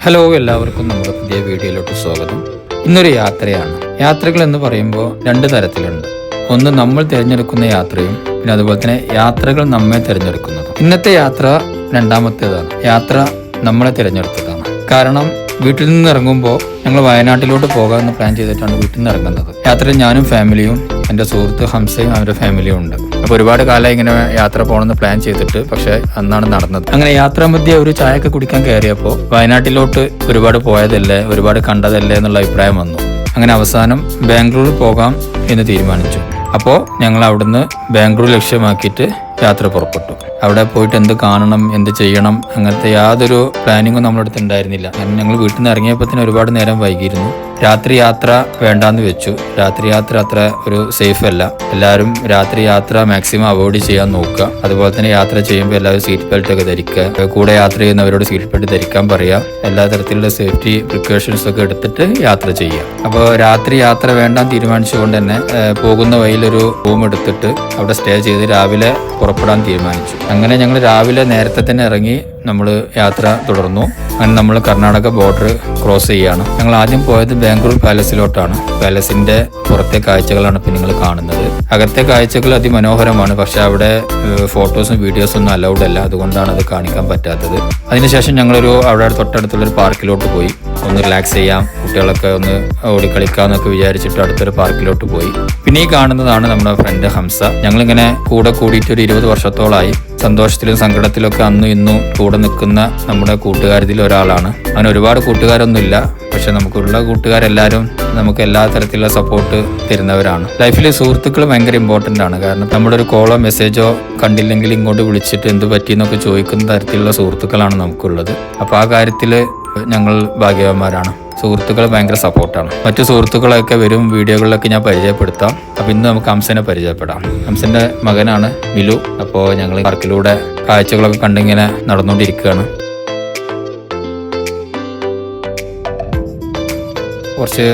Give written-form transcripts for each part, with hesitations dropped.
Hello, എല്ലാവർക്കും നമ്മുടെ പുതിയ വീഡിയോയിലോട്ട് സ്വാഗതം. ഇന്നൊരു യാത്രയാണ്. യാത്രകൾ എന്ന് പറയുമ്പോൾ രണ്ട് തരത്തിലുണ്ട്. ഒന്ന് നമ്മൾ തിരഞ്ഞെടുക്കുന്ന യാത്രയും പിന്നെ അതുപോലെ തന്നെ യാത്രകൾ നമ്മെ തിരഞ്ഞെടുക്കുന്നതും. ഇന്നത്തെ യാത്ര രണ്ടാമത്തേതാണ്. യാത്ര നമ്മളെ തിരഞ്ഞെടുത്തതാണ്. കാരണം വീട്ടിൽ നിന്ന് ഇറങ്ങുമ്പോൾ ഞങ്ങൾ വയനാട്ടിലോട്ട് പോകാമെന്ന് പ്ലാൻ ചെയ്തിട്ടാണ് വീട്ടിൽ നിന്ന് ഇറങ്ങുന്നത്. യാത്രയിൽ ഞാനും ഫാമിലിയും എൻ്റെ സുഹൃത്ത് ഹംസയും അവരുടെ ഫാമിലിയും ഉണ്ട്. അപ്പോൾ ഒരുപാട് കാലം ഇങ്ങനെ യാത്ര പോകണമെന്ന് പ്ലാൻ ചെയ്തിട്ട് പക്ഷേ അന്നാണ് നടന്നത്. അങ്ങനെ യാത്രാമധ്യേ ഒരു ചായയൊക്കെ കുടിക്കാൻ കയറിയപ്പോൾ വയനാട്ടിലോട്ട് ഒരുപാട് പോയതല്ലേ, ഒരുപാട് കണ്ടതല്ലേ എന്നുള്ള അഭിപ്രായം വന്നു. അങ്ങനെ അവസാനം ബാംഗ്ലൂർ പോകാം എന്ന് തീരുമാനിച്ചു. അപ്പോൾ ഞങ്ങൾ അവിടുന്ന് ബാംഗ്ലൂർ ലക്ഷ്യമാക്കിയിട്ട് യാത്ര പുറപ്പെട്ടു. അവിടെ പോയിട്ട് എന്ത് കാണണം, എന്ത് ചെയ്യണം, അങ്ങനത്തെ യാതൊരു പ്ലാനിങ്ങും നമ്മുടെ അടുത്ത് ഉണ്ടായിരുന്നില്ല. ഞങ്ങൾ വീട്ടിൽ നിന്ന് ഇറങ്ങിയപ്പോൾ തന്നെ ഒരുപാട് നേരം വൈകിയിരുന്നു. രാത്രി യാത്ര വേണ്ടാന്ന് വെച്ചു. രാത്രി യാത്ര അത്ര ഒരു സേഫ് അല്ല. എല്ലാവരും രാത്രി യാത്ര മാക്സിമം അവോയ്ഡ് ചെയ്യാൻ നോക്കുക. അതുപോലെ തന്നെ യാത്ര ചെയ്യുമ്പോൾ എല്ലാവരും സീറ്റ് ബെൽറ്റ് ഒക്കെ ധരിക്കുക. കൂടെ യാത്ര ചെയ്യുന്നവരോട് സീറ്റ് ബെൽറ്റ് ധരിക്കാൻ പറയുക. എല്ലാ തരത്തിലുള്ള സേഫ്റ്റി പ്രിക്കോഷൻസ് ഒക്കെ എടുത്തിട്ട് യാത്ര ചെയ്യുക. അപ്പോൾ രാത്രി യാത്ര വേണ്ടാന്ന് തീരുമാനിച്ചുകൊണ്ട് തന്നെ പോകുന്ന വഴിയിലൊരു റൂം എടുത്തിട്ട് അവിടെ സ്റ്റേ ചെയ്ത് രാവിലെ പുറപ്പെടാൻ തീരുമാനിച്ചു. അങ്ങനെ ഞങ്ങൾ രാവിലെ നേരത്തെ തന്നെ ഇറങ്ങി നമ്മൾ യാത്ര തുടർന്നു. അങ്ങനെ നമ്മൾ കർണാടക ബോർഡർ ക്രോസ് ചെയ്യുകയാണ്. ഞങ്ങൾ ആദ്യം പോയത് ബാംഗ്ലൂർ പാലസിലോട്ടാണ്. പാലസിന്റെ പുറത്തെ കാഴ്ചകളാണ് ഇപ്പം നിങ്ങൾ കാണുന്നത്. അകത്തെ കാഴ്ചകൾ അതിമനോഹരമാണ്. പക്ഷെ അവിടെ ഫോട്ടോസും വീഡിയോസും ഒന്നും അലൗഡ് അല്ല. അതുകൊണ്ടാണ് അത് കാണിക്കാൻ പറ്റാത്തത്. അതിനുശേഷം ഞങ്ങളൊരു അവിടെ തൊട്ടടുത്തുള്ളൊരു പാർക്കിലോട്ട് പോയി. ഒന്ന് റിലാക്സ് ചെയ്യാം, കുട്ടികളൊക്കെ ഒന്ന് ഓടിക്കളിക്കാന്നൊക്കെ വിചാരിച്ചിട്ട് അടുത്തൊരു പാർക്കിലോട്ട് പോയി. പിന്നെ ഈ കാണുന്നതാണ് നമ്മുടെ ഫ്രണ്ട് ഹംസ. ഞങ്ങളിങ്ങനെ കൂടെ കൂടിയിട്ട് ഒരു 20 വർഷത്തോളമായി. സന്തോഷത്തിലും സങ്കടത്തിലൊക്കെ അന്നും ഇന്നും കൂടെ നിൽക്കുന്ന നമ്മുടെ കൂട്ടുകാരിൽ ഒരാളാണ്. അങ്ങനെ ഒരുപാട് കൂട്ടുകാരൊന്നുമില്ല, പക്ഷെ നമുക്കുള്ള കൂട്ടുകാരെല്ലാവരും നമുക്ക് എല്ലാ തരത്തിലുള്ള സപ്പോർട്ട് തരുന്നവരാണ്. ലൈഫിൽ സുഹൃത്തുക്കൾ ഭയങ്കര ഇമ്പോർട്ടൻ്റ് ആണ്. കാരണം നമ്മുടെ ഒരു കോളോ മെസ്സേജോ കണ്ടില്ലെങ്കിൽ ഇങ്ങോട്ട് വിളിച്ചിട്ട് എന്ത് പറ്റിയെന്നൊക്കെ ചോദിക്കുന്ന തരത്തിലുള്ള സുഹൃത്തുക്കളാണ് നമുക്കുള്ളത്. അപ്പോൾ ആ കാര്യത്തിൽ ഞങ്ങൾ ഭാഗ്യവാന്മാരാണ്. സുഹൃത്തുക്കൾ ഭയങ്കര സപ്പോർട്ടാണ്. മറ്റു സുഹൃത്തുക്കളൊക്കെ വരും വീഡിയോകളിലൊക്കെ ഞാൻ പരിചയപ്പെടുത്താം. അപ്പോൾ ഇന്ന് നമുക്ക് ഹംസനെ പരിചയപ്പെടാം. ഹംസന്റെ മകനാണ് മിലു. അപ്പോൾ ഞങ്ങൾ പാർക്കിലൂടെ കാഴ്ചകളൊക്കെ കണ്ടിങ്ങനെ നടന്നുകൊണ്ടിരിക്കുകയാണ്. കുറച്ച്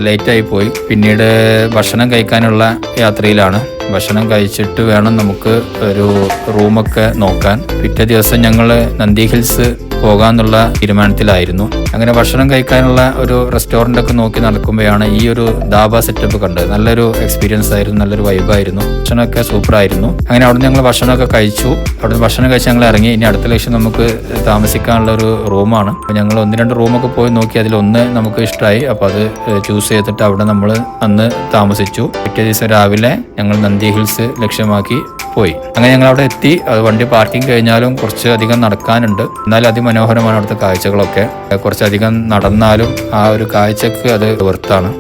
ലേറ്റായി പോയി. പിന്നീട് ഭക്ഷണം കഴിക്കാനുള്ള യാത്രയിലാണ്. ഭക്ഷണം കഴിച്ചിട്ട് വേണം നമുക്ക് ഒരു റൂമൊക്കെ നോക്കാൻ. പിറ്റേ ദിവസം ഞങ്ങൾ നന്ദി ഹിൽസ് പോകാന്നുള്ള തീരുമാനത്തിലായിരുന്നു. അങ്ങനെ ഭക്ഷണം കഴിക്കാനുള്ള ഒരു റെസ്റ്റോറൻ്റ് ഒക്കെ നോക്കി നടക്കുമ്പോഴാണ് ഈ ഒരു ധാബ സെറ്റപ്പ് കണ്ടത്. നല്ലൊരു എക്സ്പീരിയൻസ് ആയിരുന്നു, നല്ലൊരു വൈബായിരുന്നു. ഭക്ഷണമൊക്കെ സൂപ്പറായിരുന്നു. അങ്ങനെ അവിടെ ഞങ്ങൾ ഭക്ഷണമൊക്കെ കഴിച്ചു. അവിടെ ഭക്ഷണം കഴിച്ച് ഞങ്ങൾ ഇറങ്ങി. ഇനി അടുത്ത ലക്ഷ്യം നമുക്ക് താമസിക്കാനുള്ള ഒരു റൂമാണ്. അപ്പോൾ ഞങ്ങൾ 1-2 റൂമൊക്കെ പോയി നോക്കി. അതിലൊന്ന് നമുക്ക് ഇഷ്ടമായി. അപ്പോൾ അത് ചൂസ് ചെയ്തിട്ട് അവിടെ നമ്മൾ അന്ന് താമസിച്ചു. പിറ്റേ ദിവസം രാവിലെ ഞങ്ങൾ നന്ദി ഹിൽസ് ലക്ഷ്യമാക്കി പോയി. അങ്ങനെ ഞങ്ങൾ അവിടെ എത്തി. വണ്ടി പാർക്കിംഗ് കഴിഞ്ഞാലും കുറച്ച് അധികം നടക്കാനുണ്ട്. എന്നാലും അതിമനോഹരമാണ് അവിടുത്തെ കാഴ്ചകളൊക്കെ. കുറച്ചധികം നടന്നാലും ആ ഒരു കാഴ്ചക്ക് അത് വർത്താണ്.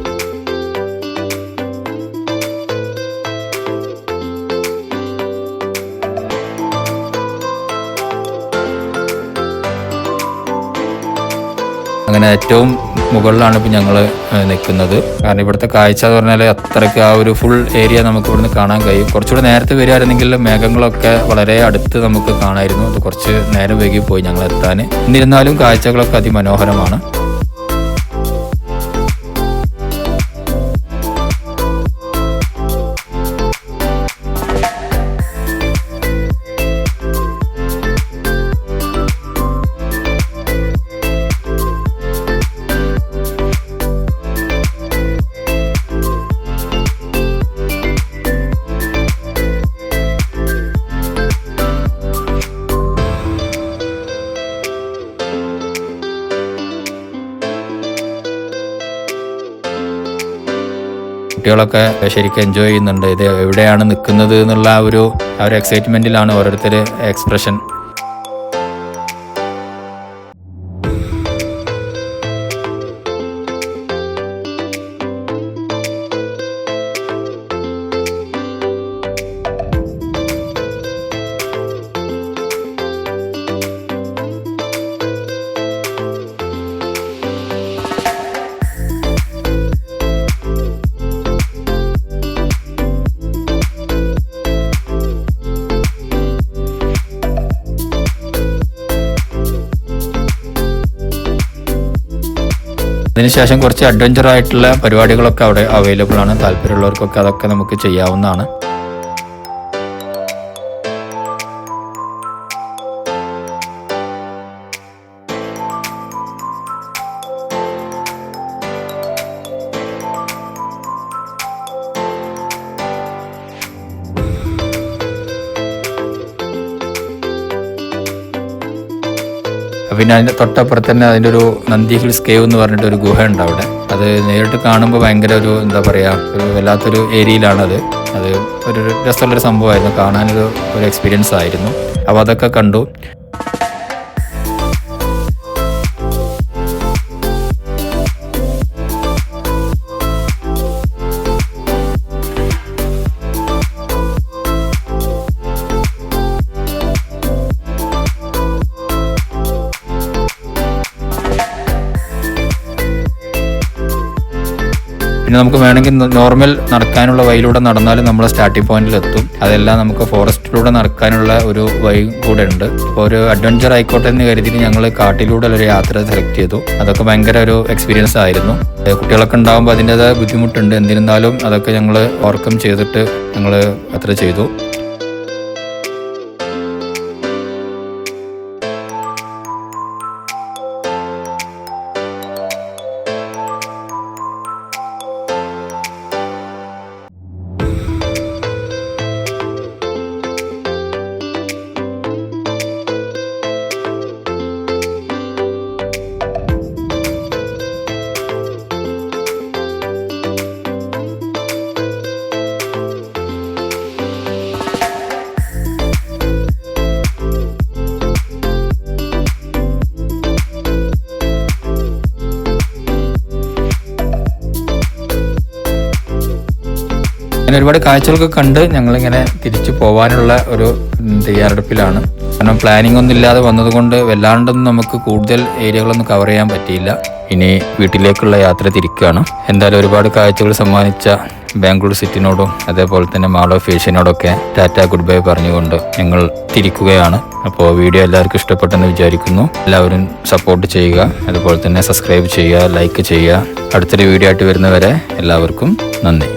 അങ്ങനെ ഏറ്റവും മുകളിലാണ് ഇപ്പം ഞങ്ങൾ നിൽക്കുന്നത്. കാരണം ഇവിടുത്തെ കാഴ്ച എന്ന് പറഞ്ഞാൽ അത്രയ്ക്ക് ആ ഒരു ഫുൾ ഏരിയ നമുക്ക് ഇവിടുന്ന് കാണാൻ കഴിയും. കുറച്ചുകൂടെ നേരത്തെ വരികയായിരുന്നെങ്കിൽ മേഘങ്ങളൊക്കെ വളരെ അടുത്ത് നമുക്ക് കാണാമായിരുന്നു. അത് കുറച്ച് നേരം വൈകി പോയി ഞങ്ങൾ എത്താൻ. എന്നിരുന്നാലും കാഴ്ചകളൊക്കെ അതിമനോഹരമാണ്. കുട്ടികളൊക്കെ ശരിക്കും എൻജോയ് ചെയ്യുന്നുണ്ട്. ഇത് എവിടെയാണ് നിൽക്കുന്നത് എന്നുള്ള ആ ഒരു എക്സൈറ്റ്മെൻറ്റിലാണ് ഓരോരുത്തർ എക്സ്പ്രഷൻ. അതിനുശേഷം കുറച്ച് അഡ്വഞ്ചർ ആയിട്ടുള്ള പരിപാടികളൊക്കെ അവിടെ അവൈലബിൾ ആണ്. താല്പര്യമുള്ളവർക്കൊക്കെ അതൊക്കെ നമുക്ക് ചെയ്യാവുന്നതാണ്. പിന്നെ അതിൻ്റെ തൊട്ടപ്പുറത്ത് തന്നെ അതിൻ്റെ ഒരു നന്ദി ഹിൽസ് കേവ് എന്ന് പറഞ്ഞിട്ട് ഒരു ഗുഹ ഉണ്ട് അവിടെ. അത് നേരിട്ട് കാണുമ്പോൾ ഭയങ്കര ഒരു എന്താ പറയുക, ഒരു വല്ലാത്തൊരു ഏരിയയിലാണത്. അത് ഒരു രസമുള്ളൊരു സംഭവമായിരുന്നു, കാണാനൊരു എക്സ്പീരിയൻസ് ആയിരുന്നു. അപ്പോൾ അതൊക്കെ കണ്ടു. പിന്നെ നമുക്ക് വേണമെങ്കിൽ നോർമൽ നടക്കാനുള്ള വഴിയിലൂടെ നടന്നാലും നമ്മൾ സ്റ്റാർട്ടിംഗ് പോയിന്റിൽ എത്തും. അതെല്ലാം നമുക്ക് ഫോറസ്റ്റിലൂടെ നടക്കാനുള്ള ഒരു വഴി കൂടെ ഉണ്ട്. അപ്പോൾ ഒരു അഡ്വഞ്ചർ ആയിക്കോട്ടെ എന്ന് കരുതിയിട്ട് ഞങ്ങൾ കാട്ടിലൂടെ ഒരു യാത്ര സെലക്ട് ചെയ്തു. അതൊക്കെ ഭയങ്കര ഒരു എക്സ്പീരിയൻസ് ആയിരുന്നു. കുട്ടികളൊക്കെ ഉണ്ടാകുമ്പോൾ അതിൻ്റെതായ ബുദ്ധിമുട്ടുണ്ട്, എന്നിരുന്നാലും അതൊക്കെ ഞങ്ങൾ ഓവർകം ചെയ്തിട്ട് ഞങ്ങൾ യാത്ര ചെയ്തു. അങ്ങനെ ഒരുപാട് കാഴ്ചകളൊക്കെ കണ്ട് ഞങ്ങളിങ്ങനെ തിരിച്ചു പോകാനുള്ള ഒരു തയ്യാറെടുപ്പിലാണ്. കാരണം പ്ലാനിങ് ഒന്നും ഇല്ലാതെ വന്നതുകൊണ്ട് വല്ലാണ്ടൊന്നും നമുക്ക് കൂടുതൽ ഏരിയകളൊന്നും കവർ ചെയ്യാൻ പറ്റിയില്ല. ഇനി വീട്ടിലേക്കുള്ള യാത്ര തിരിക്കുകയാണ്. എന്തായാലും ഒരുപാട് കാഴ്ചകൾ സമ്മാനിച്ച ബാംഗ്ലൂർ സിറ്റിനോടും അതേപോലെ തന്നെ മാൾ ഓഫ് ഏഷ്യനോടൊക്കെ ടാറ്റ ഗുഡ് ബൈ പറഞ്ഞുകൊണ്ട് ഞങ്ങൾ തിരിക്കുകയാണ്. അപ്പോൾ വീഡിയോ എല്ലാവർക്കും ഇഷ്ടപ്പെട്ടെന്ന് വിചാരിക്കുന്നു. എല്ലാവരും സപ്പോർട്ട് ചെയ്യുക, അതുപോലെ തന്നെ സബ്സ്ക്രൈബ് ചെയ്യുക, ലൈക്ക് ചെയ്യുക. അടുത്തൊരു വീഡിയോ ആയിട്ട് വരുന്നവരെ എല്ലാവർക്കും നന്ദി.